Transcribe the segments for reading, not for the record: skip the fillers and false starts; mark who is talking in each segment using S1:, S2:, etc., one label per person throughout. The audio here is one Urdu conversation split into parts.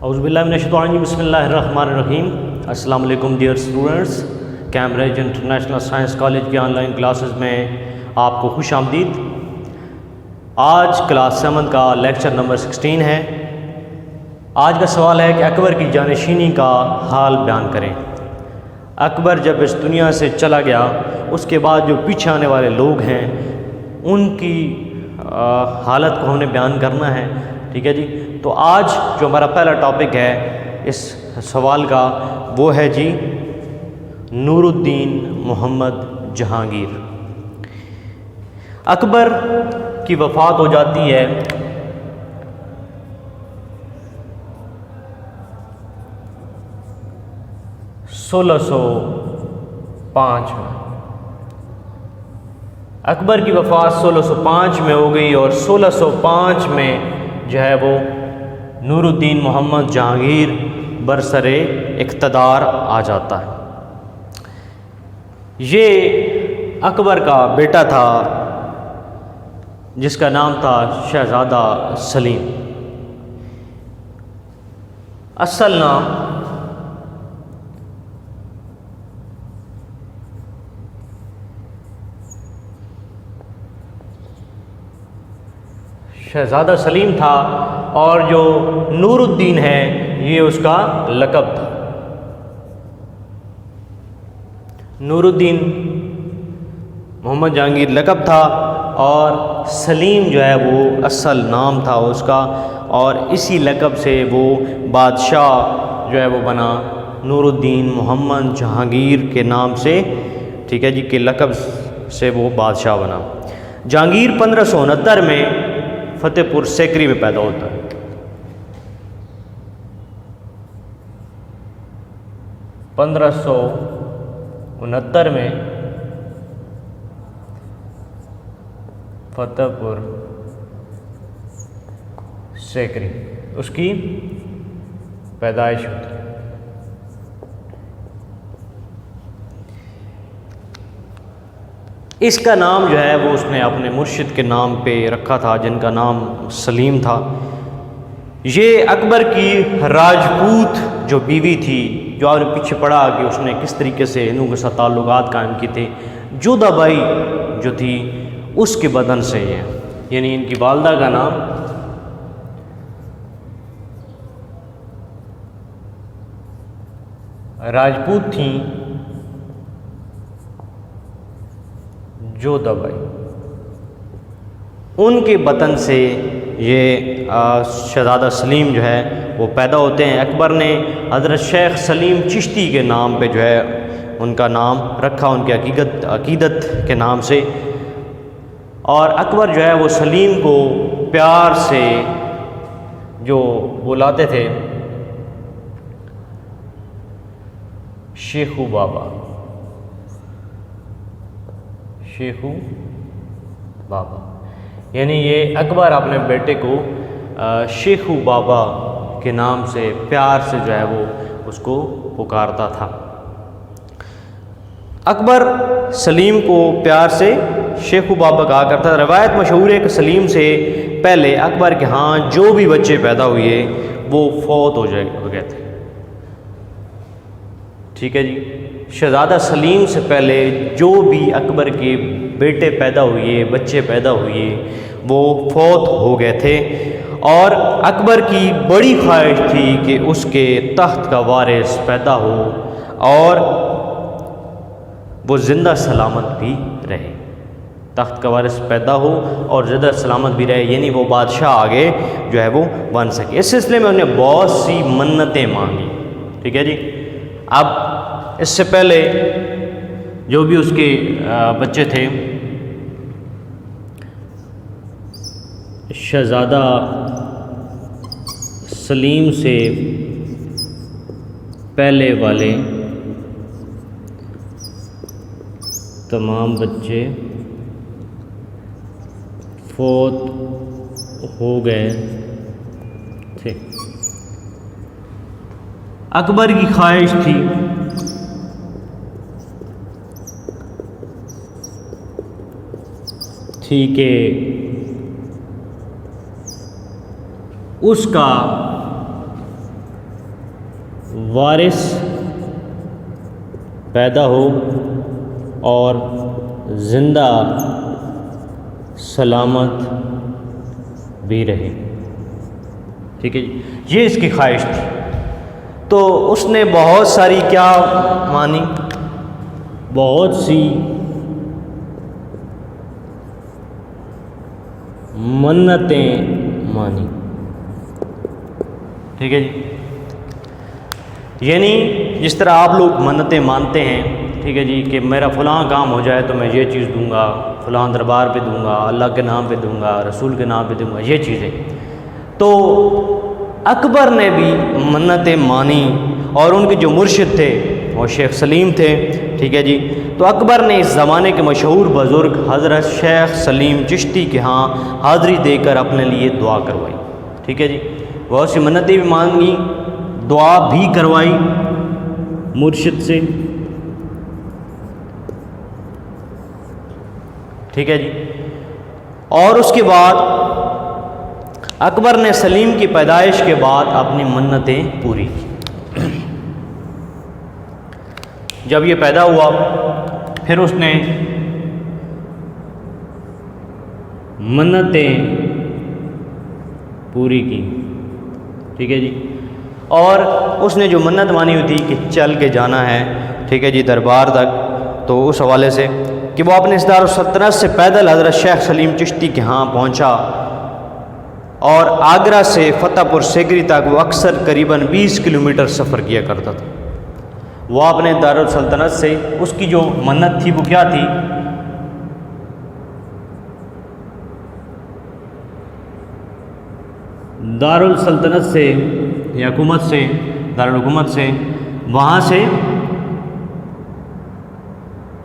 S1: اعوذ باللہ من الشیطان الرجیم بسم اللہ الرحمن الرحیم. السلام علیکم dear students. Cambridge international science college کی آن لائن کلاسز میں آپ کو خوش آمدید. آج کلاس 7 کا لیکچر نمبر 16 ہے. آج کا سوال ہے کہ اکبر کی جانشینی کا حال بیان کریں. اکبر جب اس دنیا سے چلا گیا اس کے بعد جو پیچھے آنے والے لوگ ہیں ان کی حالت کو ہم نے بیان کرنا ہے. ٹھیک ہے جی. تو آج جو ہمارا پہلا ٹاپک ہے اس سوال کا وہ ہے جی نور الدین محمد جہانگیر. اکبر کی وفات ہو جاتی ہے 1605 میں. اکبر کی وفات 1605 میں ہو گئی اور 1605 میں جو ہے وہ نور الدین محمد جہانگیر برسر اقتدار آ جاتا ہے. یہ اکبر کا بیٹا تھا جس کا نام تھا شہزادہ سلیم. اصل نام شہزادہ سلیم تھا اور جو نور الدین ہے یہ اس کا لقب تھا. نور الدین محمد جہانگیر لقب تھا اور سلیم جو ہے وہ اصل نام تھا اس کا, اور اسی لقب سے وہ بادشاہ جو ہے وہ بنا نور الدین محمد جہانگیر کے نام سے. ٹھیک ہے جی, کہ لقب سے وہ بادشاہ بنا. جہانگیر 1569 میں فتح پور سیکری میں پیدا ہوتا ہے. پندرہ سو انہتر میں فتح پور سیکری اس کی پیدائش ہوتی ہے. اس کا نام جو ہے وہ اس نے اپنے مرشد کے نام پہ رکھا تھا جن کا نام سلیم تھا. یہ اکبر کی راجپوت جو بیوی تھی, جو آپ نے پیچھے پڑھا کہ اس نے کس طریقے سے ہندوؤں کے ساتھ تعلقات قائم کیے تھے, جودھا بائی جو تھی اس کے بدن سے یہ, یعنی ان کی والدہ کا نام راجپوت تھیں جودھا بائی. ان کے بدن سے یہ شہزادہ سلیم جو ہے وہ پیدا ہوتے ہیں. اکبر نے حضرت شیخ سلیم چشتی کے نام پہ جو ہے ان کا نام رکھا, ان کی عقیدت کے نام سے. اور اکبر جو ہے وہ سلیم کو پیار سے جو بلاتے تھے شیخو بابا, شیخو بابا, یعنی یہ اکبر اپنے بیٹے کو شیخو بابا کے نام سے پیار سے جو ہے وہ اس کو پکارتا تھا. اکبر سلیم کو پیار سے شیخو بابا کہا کرتا تھا. روایت مشہور ہے کہ سلیم سے پہلے اکبر کے ہاں جو بھی بچے پیدا ہوئے وہ فوت ہو گئے تھے. ٹھیک ہے جی. شہزادہ سلیم سے پہلے جو بھی اکبر کے بیٹے پیدا ہوئے, بچے پیدا ہوئے, وہ فوت ہو گئے تھے. اور اکبر کی بڑی خواہش تھی کہ اس کے تخت کا وارث پیدا ہو اور وہ زندہ سلامت بھی رہے. تخت کا وارث پیدا ہو اور زندہ سلامت بھی رہے, یعنی وہ بادشاہ آگے جو ہے وہ بن سکے. اس سلسلے میں انہوں نے بہت سی منتیں مانگی. ٹھیک ہے جی. اب اس سے پہلے جو بھی اس کے بچے تھے, شہزادہ سلیم سے پہلے والے تمام بچے فوت ہو گئے تھے. اکبر کی خواہش تھی کہ اس کا وارث پیدا ہو اور زندہ سلامت بھی رہے. ٹھیک ہے جی، یہ اس کی خواہش تھی. تو اس نے بہت ساری کیا مانی؟ بہت سی منتیں مانی. ٹھیک ہے جی، یعنی جس طرح آپ لوگ منتیں مانتے ہیں، ٹھیک ہے جی، کہ میرا فلاں کام ہو جائے تو میں یہ چیز دوں گا، فلاں دربار پہ دوں گا، اللہ کے نام پہ دوں گا، رسول کے نام پہ دوں گا، یہ چیزیں. تو اکبر نے بھی منتیں مانی، اور ان کے جو مرشد تھے وہ شیخ سلیم تھے. ٹھیک ہے جی، تو اکبر نے اس زمانے کے مشہور بزرگ حضرت شیخ سلیم چشتی کے ہاں حاضری دے کر اپنے لیے دعا کروائی. ٹھیک ہے جی، بہت سی منتیں بھی مانگی، دعا بھی کروائی مرشد سے. ٹھیک ہے جی، اور اس کے بعد اکبر نے سلیم کی پیدائش کے بعد اپنی منتیں پوری کی. جب یہ پیدا ہوا پھر اس نے منتیں پوری کی. ٹھیک ہے جی، اور اس نے جو منت مانی ہوئی تھی کہ چل کے جانا ہے، ٹھیک ہے جی، دربار تک، تو اس حوالے سے کہ وہ اپنے اس دارالسلطنت سے پیدل حضرت شیخ سلیم چشتی کے ہاں پہنچا، اور آگرہ سے فتح پور سیکری تک وہ اکثر قریباً 20 کلومیٹر سفر کیا کرتا تھا. وہ اپنے دارالسلطنت سے، اس کی جو منت تھی وہ کیا تھی؟ دارالسلطنت سے یا حکومت سے، دارالحکومت سے، وہاں سے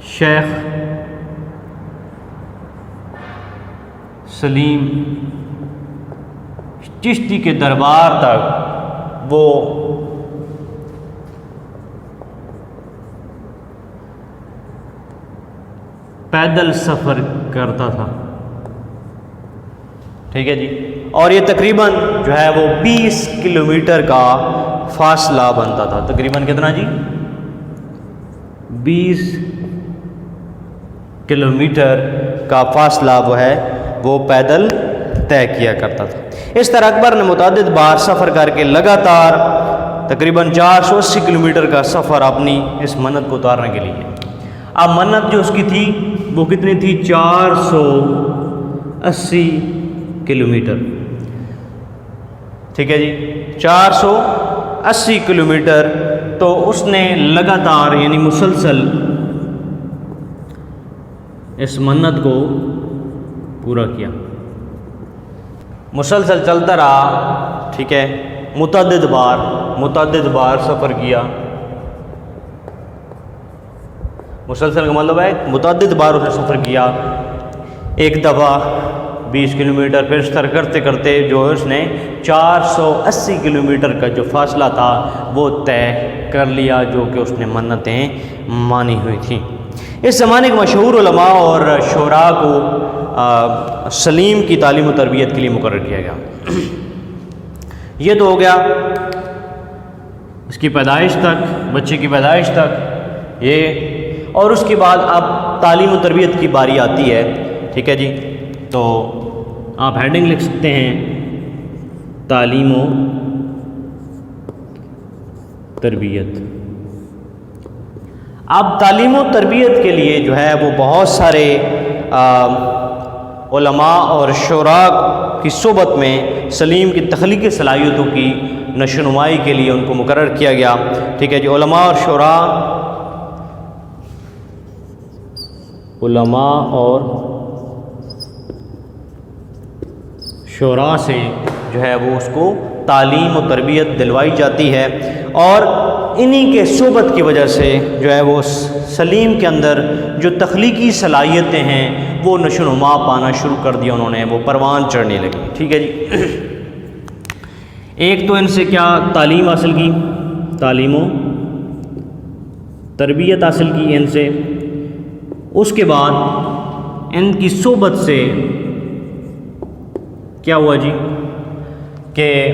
S1: شیخ سلیم چشتی کے دربار تک وہ پیدل سفر کرتا تھا. ٹھیک ہے جی، اور یہ تقریباً جو ہے وہ 20 کلومیٹر کا فاصلہ بنتا تھا. تقریباً کتنا جی؟ 20 کلومیٹر کا فاصلہ وہ ہے وہ پیدل طے کیا کرتا تھا. اس طرح اکبر نے متعدد بار سفر کر کے لگاتار تقریباً 480 کلومیٹر کا سفر اپنی اس منت کو اتارنے کے لیے. اب منت جو اس کی تھی وہ کتنی تھی؟ 480 کلومیٹر. ٹھیک ہے جی، 480 کلومیٹر. تو اس نے لگاتار یعنی مسلسل اس منت کو پورا کیا، مسلسل چلتا رہا. ٹھیک ہے، متعدد بار سفر کیا. مسلسل کا مطلب ہے متعدد بار اس نے سفر کیا. ایک دفعہ 20 کلومیٹر، پھر اس طرح کرتے کرتے جو اس نے 480 کلومیٹر کا جو فاصلہ تھا وہ طے کر لیا، جو کہ اس نے منتیں مانی ہوئی تھیں. اس زمانے کے مشہور علماء اور شعراء کو سلیم کی تعلیم و تربیت کے لیے مقرر کیا گیا. یہ تو ہو گیا اس کی پیدائش تک، بچے کی پیدائش تک یہ. اور اس کے بعد اب تعلیم و تربیت کی باری آتی ہے. ٹھیک ہے جی، تو آپ ہیڈنگ لکھ سکتے ہیں تعلیم و تربیت. اب تعلیم و تربیت کے لیے جو ہے وہ بہت سارے علماء اور شعراء کی صحبت میں سلیم کی تخلیقی صلاحیتوں کی نشو نمائی کے لیے ان کو مقرر کیا گیا. ٹھیک ہے جی، علماء اور شعراء سے جو ہے وہ اس کو تعلیم و تربیت دلوائی جاتی ہے. اور انہی کے صحبت کی وجہ سے جو ہے وہ سلیم کے اندر جو تخلیقی صلاحیتیں ہیں وہ نشو و نما پانا شروع کر دیا انہوں نے، وہ پروان چڑھنے لگی. ٹھیک ہے جی، ایک تو ان سے کیا تعلیم حاصل کی، تعلیم و تربیت حاصل کی ان سے. اس کے بعد ان کی صحبت سے کیا ہوا جی کہ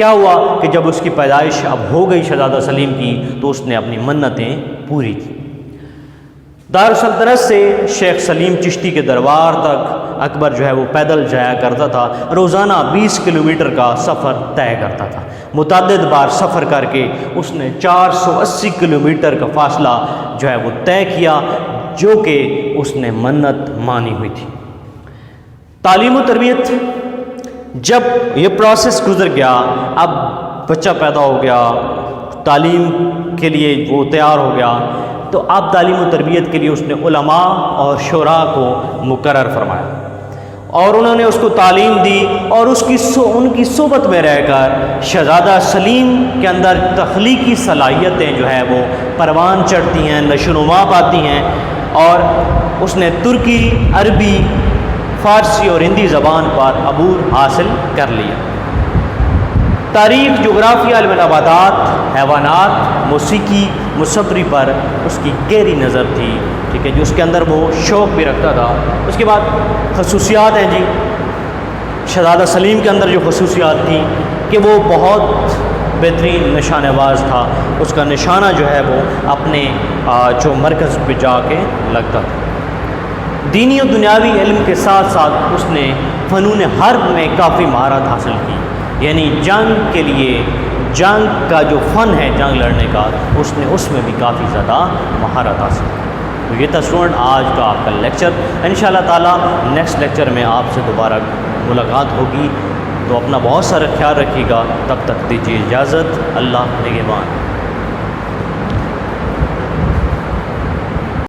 S1: کیا ہوا کہ جب اس کی پیدائش اب ہو گئی شہزادہ سلیم کی تو اس نے اپنی منتیں پوری کی۔ دارالسلطنت سے شیخ سلیم چشتی کے دربار تک اکبر جو ہے وہ پیدل جایا کرتا تھا، روزانہ 20 کلومیٹر کا سفر طے کرتا تھا۔ متعدد بار سفر کر کے اس نے 480 کلومیٹر کا فاصلہ جو ہے وہ طے کیا، جو کہ اس نے منت مانی ہوئی تھی۔ تعلیم و تربیت، جب یہ پروسیس گزر گیا، اب بچہ پیدا ہو گیا، تعلیم کے لیے وہ تیار ہو گیا، تو اب تعلیم و تربیت کے لیے اس نے علماء اور شعراء کو مقرر فرمایا اور انہوں نے اس کو تعلیم دی، اور ان کی صحبت میں رہ کر شہزادہ سلیم کے اندر تخلیقی صلاحیتیں جو ہے وہ پروان چڑھتی ہیں، نشو و نما پاتی ہیں، اور اس نے ترکی، عربی، فارسی اور ہندی زبان پر عبور حاصل کر لیا۔ تاریخ، جغرافیہ، علم نباتات، حیوانات، موسیقی، مصوری پر اس کی گہری نظر تھی، ٹھیک ہے، جو اس کے اندر وہ شوق بھی رکھتا تھا۔ اس کے بعد خصوصیات ہیں جی، شہزادہ سلیم کے اندر جو خصوصیات تھیں کہ وہ بہت بہترین نشانہ باز تھا، اس کا نشانہ جو ہے وہ اپنے جو مرکز پہ جا کے لگتا تھا۔ دینی و دنیاوی علم کے ساتھ ساتھ اس نے فنون حرب میں کافی مہارت حاصل کی، یعنی جنگ کے لیے، جنگ کا جو فن ہے جنگ لڑنے کا، اس نے اس میں بھی کافی زیادہ مہارت حاصل کی۔ تو یہ تھا اسٹوڈنٹ آج کا آپ کا لیکچر۔ انشاءاللہ تعالیٰ نیکسٹ لیکچر میں آپ سے دوبارہ ملاقات ہوگی، تو اپنا بہت سارا خیال رکھیے گا، تب تک دیجیے اجازت، اللہ نگہبان۔